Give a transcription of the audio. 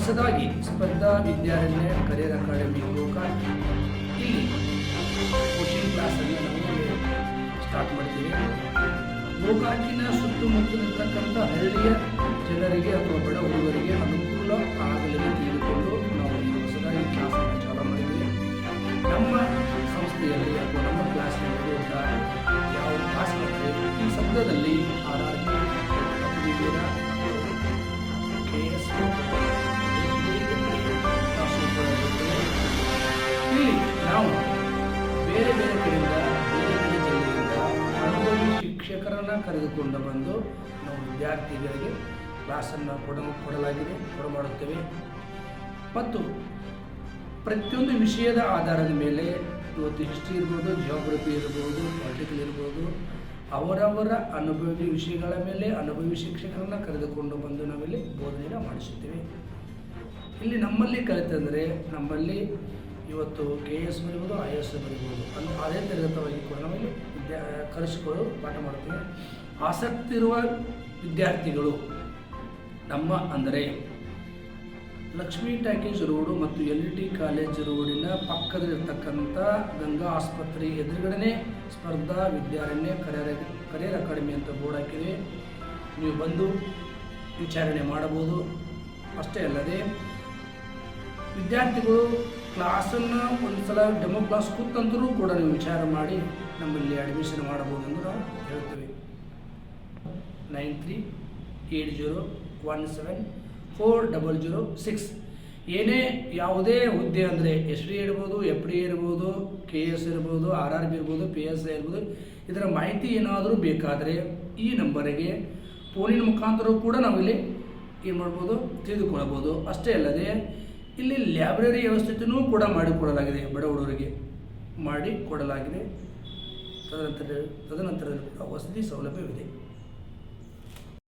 ಹೊಸದಾಗಿ ಸ್ಪರ್ಧಾ Vidyaranya career academy Gokak ಇಲ್ಲಿ ಕೋಚಿಂಗ್ ಕ್ಲಾಸನ್ನು ನಾವು ಸ್ಟಾರ್ಟ್ ಮಾಡ್ತೀವಿ. ಗೋಕಾಕಿನ ಸುತ್ತಮುತ್ತಲಿರ್ತಕ್ಕಂಥ ಹಳ್ಳಿಯ ಜನರಿಗೆ ಅಥವಾ ಬಡ ಹುಡುಗರಿಗೆ ಅನುಕೂಲ ಆಗಲೆಂದು ತಿಳಿದುಕೊಂಡು ನಾವು ಈ ಹೊಸದಾಗಿ ಕ್ಲಾಸನ್ನು ಚಾಲೂ ಮಾಡಿದ್ದೀವಿ. ನಮ್ಮ ಸಂಸ್ಥೆಯಲ್ಲಿ ಅಥವಾ ನಮ್ಮ ಕ್ಲಾಸ್ನಲ್ಲಿ ಯಾವ ಕ್ಲಾಸ್ ಮಾಡ್ತೀವಿ ಈ ಶಬ್ದದಲ್ಲಿ RRB, KS ಇಲ್ಲಿ ನಾವು ಬೇರೆ ಬೇರೆ ಕಡೆಯಿಂದ ಬೇರೆ ಬೇರೆ ಜಿಲ್ಲೆಯಿಂದ ಅನುಭವಿ ಶಿಕ್ಷಕರನ್ನು ಕರೆದುಕೊಂಡು ಬಂದು ನಾವು ವಿದ್ಯಾರ್ಥಿಗಳಿಗೆ ಕ್ಲಾಸನ್ನು ಕೊಡಮಾಡುತ್ತೇವೆ. ಮತ್ತು ಪ್ರತಿಯೊಂದು ವಿಷಯದ ಆಧಾರದ ಮೇಲೆ ಇವತ್ತು ಹಿಸ್ಟ್ರಿ ಇರ್ಬೋದು, ಜಿಯೋಗ್ರಫಿ ಇರ್ಬೋದು, ಪೊಲಿಟಿಕಲ್ ಇರ್ಬೋದು, ಅವರವರ ಅನುಭವಿ ವಿಷಯಗಳ ಮೇಲೆ ಅನುಭವಿ ಶಿಕ್ಷಕರನ್ನು ಕರೆದುಕೊಂಡು ಬಂದು ನಾವಿಲ್ಲಿ ಬೋಧನೆಯನ್ನು ಮಾಡಿಸುತ್ತೇವೆ. ಇಲ್ಲಿ ನಮ್ಮಲ್ಲಿ ಕಲಿತಂದರೆ ನಮ್ಮಲ್ಲಿ ಇವತ್ತು KS ಬರೀಬೋದು, IAS ಬರೀಬೋದು, ಅದೇ ತರಗತವಾಗಿ ಕೂಡ ನಾವಿಲ್ಲಿ ಕಲಿಸಿಕೊಂಡು ಪಾಠ ಮಾಡ್ತೀವಿ. ಆಸಕ್ತಿ ಇರುವ ವಿದ್ಯಾರ್ಥಿಗಳು ನಮ್ಮ ಅಂದರೆ ಲಕ್ಷ್ಮೀ ಟಾಕೀಸ್ ರೋಡು ಮತ್ತು LT ಕಾಲೇಜ್ ರೋಡಿನ ಪಕ್ಕದಲ್ಲಿರ್ತಕ್ಕಂಥ ಗಂಗಾ ಆಸ್ಪತ್ರೆ ಎದುರುಗಡೆ ಸ್ಪರ್ಧಾ ವಿದ್ಯಾರಣ್ಯ ಕರಿಯರ್ ಅಕಾಡೆಮಿ ಅಂತ ಬೋರ್ಡ್ ಹಾಕಿದೆ. ನೀವು ಬಂದು ವಿಚಾರಣೆ ಮಾಡಬಹುದು. ಅಷ್ಟೇ ಅಲ್ಲದೆ ವಿದ್ಯಾರ್ಥಿಗಳು ಕ್ಲಾಸನ್ನು ಒಂದು ಸಲ ಡೆಮೋ ಕ್ಲಾಸ್ ಕೂತಂತರೂ ಕೂಡ ನೀವು ವಿಚಾರ ಮಾಡಿ ನಮ್ಮಲ್ಲಿ ಅಡ್ಮಿಷನ್ ಮಾಡಬಹುದು ಎಂದು ನಾವು ಹೇಳ್ತೇವೆ. 9380174006 ಏನೇ ಯಾವುದೇ ಹುದ್ದೆ ಅಂದರೆ SD ಇರ್ಬೋದು, FD ಇರ್ಬೋದು, KS ಇರ್ಬೋದು, RRB ಇರ್ಬೋದು, PSI ಇರ್ಬೋದು, ಇದರ ಮಾಹಿತಿ ಏನಾದರೂ ಬೇಕಾದರೆ ಈ ನಂಬರಿಗೆ ಫೋನಿನ ಮುಖಾಂತರ ಕೂಡ ನಾವಿಲ್ಲಿ ಏನು ಮಾಡ್ಬೋದು, ತಿಳಿದುಕೊಳ್ಳಬಹುದು. ಅಷ್ಟೇ ಅಲ್ಲದೆ ಇಲ್ಲಿ ಲೈಬ್ರರಿ ವ್ಯವಸ್ಥೆಯೂ ಕೂಡ ಮಾಡಿಕೊಡಲಾಗಿದೆ, ಬಡ ಹುಡುಗರಿಗೆ ಮಾಡಿಕೊಡಲಾಗಿದೆ. ತದನಂತರದಲ್ಲಿ ಕೂಡ ವಸತಿ ಸೌಲಭ್ಯವಿದೆ.